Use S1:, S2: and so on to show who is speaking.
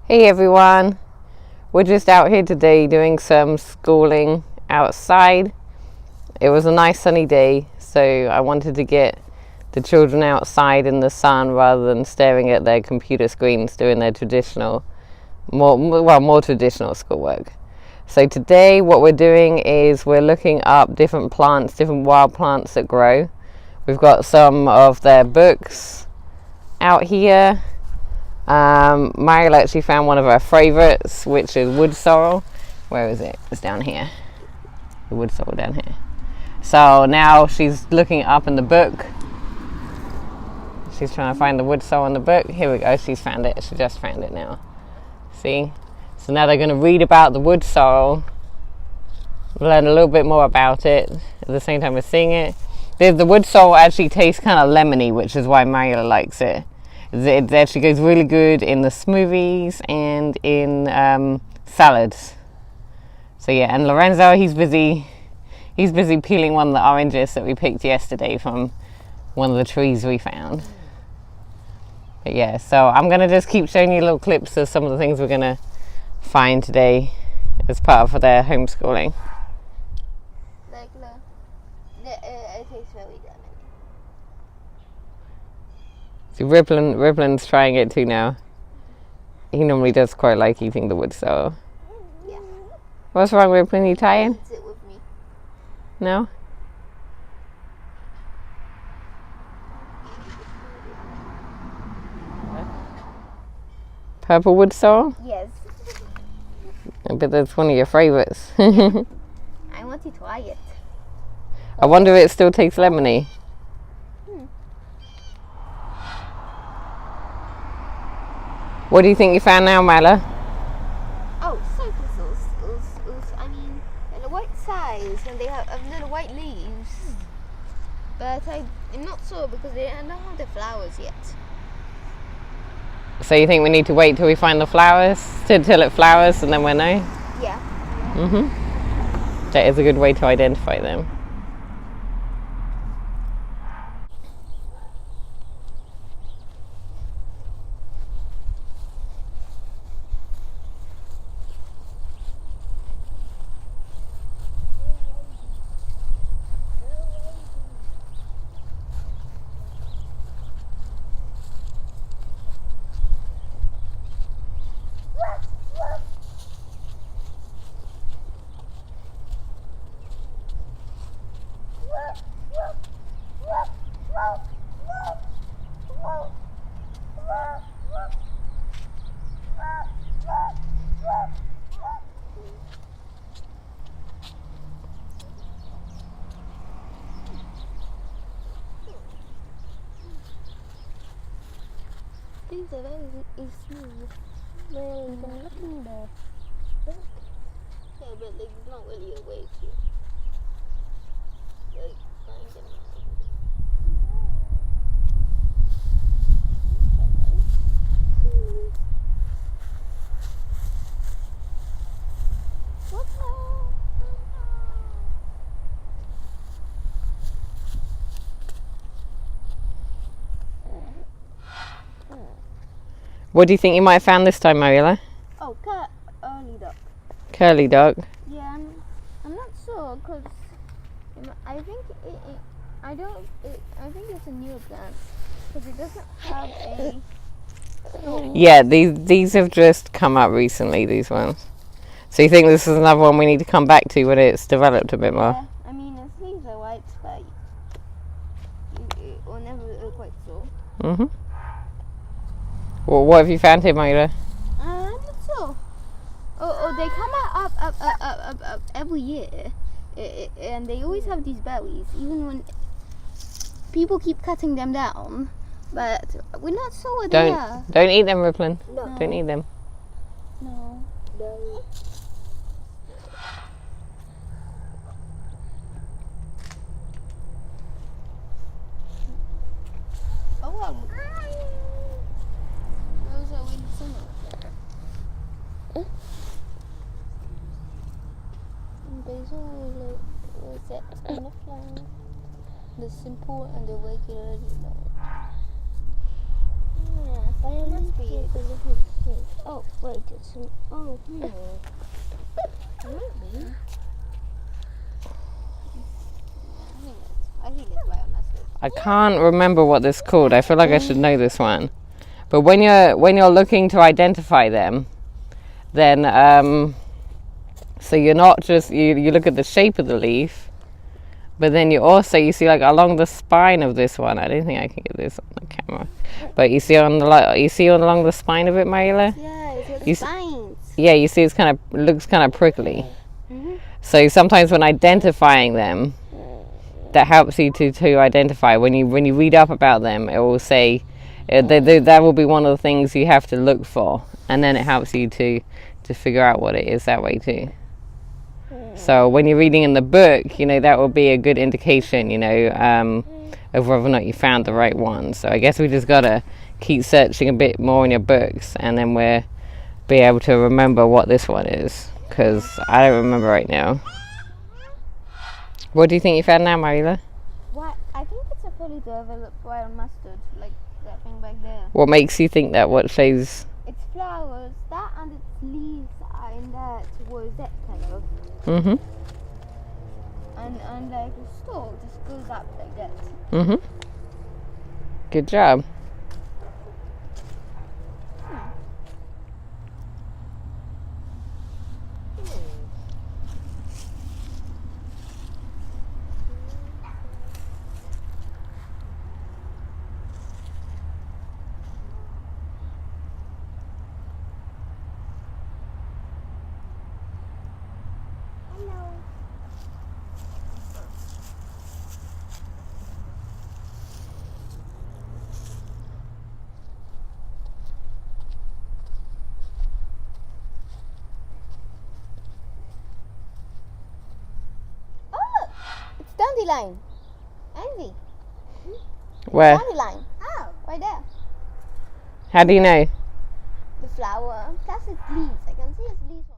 S1: Hey everyone, we're just out here today doing some schooling outside. It was a nice sunny day, so I wanted to get the children outside in the sun rather than staring at their computer screens doing their traditional, more traditional schoolwork. So today what we're doing is we're looking up different plants, different wild plants that grow. We've got some of their books out here. Mariel actually found one of our favorites, which is wood sorrel. Where is it? It's down here. The wood sorrel down here. So now she's looking up in the book. She's trying to find the wood sorrel in the book. Here we go. She's found it. She just found it now. See? So now they're going to read about the wood sorrel, learn a little bit more about it at the same time as seeing it. The wood sorrel actually tastes kind of lemony, which is why Mariel likes it. It actually goes really good in the smoothies and in salads. So yeah, and Lorenzo, he's busy peeling one of the oranges that we picked yesterday from one of the trees we found. But yeah, so I'm gonna just keep showing you little clips of some of the things we're gonna find today as part of their homeschooling.
S2: Like, look, it tastes very good.
S1: So Riplin's trying it too now. He normally does quite like eating the wood sorrel.
S2: Yeah.
S1: What's wrong, Riplin? You tired?
S2: Sit with me.
S1: No? Purple wood sorrel?
S2: Yes.
S1: I bet that's one of your favorites.
S2: I want to try it.
S1: I wonder if it still tastes lemony. What do you think you found now, Mila?
S2: Oh, sow thistles. I mean, they're the white size and they have little white leaves. But I'm not sure because they don't have the flowers yet.
S1: So you think we need to wait till we find the flowers, till it flowers, and then we'll know?
S2: Yeah.
S1: That is a good way to identify them.
S2: These are very smooth. Well, you can look in there. Yeah, but it's not really a way to find them.
S1: What do you think you might have found this time, Mariela?
S2: Oh, early duck.
S1: Curly duck.
S2: Yeah, I'm not sure because I think I think it's a new plant because it doesn't have a.
S1: Yeah, these have just come up recently, these ones. So you think this is another one we need to come back to when it's developed a bit more?
S2: Yeah, I mean its leaves are white, but or never quite so.
S1: Well, what have you found here, Mariela?
S2: I'm not sure. Oh, they come up every year, and they always have these berries, even when people keep cutting them down. But we're not sure what they are.
S1: Don't eat them, Riplin.
S2: No.
S1: Don't eat them.
S2: No. Oh well. Those are really similar. Basil was that in the flower? The simple and the regular. Yeah, must be because if it's Oh, wait, it's an... Oh, here. Maybe. I think it's why I messed it.
S1: I can't remember what this is called. I feel like I should know this one. But when you're looking to identify them, then so you're not just you look at the shape of the leaf, but then you see like along the spine of this one. I don't think I can get this on the camera, but you see along the spine of it, Marila.
S2: Yeah, it's got the spines.
S1: Yeah, you see looks kind of prickly. So sometimes when identifying them, that helps you to identify. When you read up about them, it will say that will be one of the things you have to look for, and then it helps you to figure out what it is that way too. So when you're reading in the book, that will be a good indication, of whether or not you found the right one. So I guess we just gotta keep searching a bit more in your books, and then we'll be able to remember what this one is, because I don't remember right now. What do you think you found now, Marila?
S2: What? I think it's a fully developed wild mustard, like that thing back there.
S1: What makes you think that? What shows?
S2: Its flowers, that and its leaves are in that rosette kind of.
S1: Mhm.
S2: And like the stalk just goes up like that.
S1: Mhm. Good job.
S2: Dandelion. Envy.
S1: Where?
S2: Dandelion. Oh, right there.
S1: How do you know?
S2: The flower. Plus its leaves. I can see its leaves.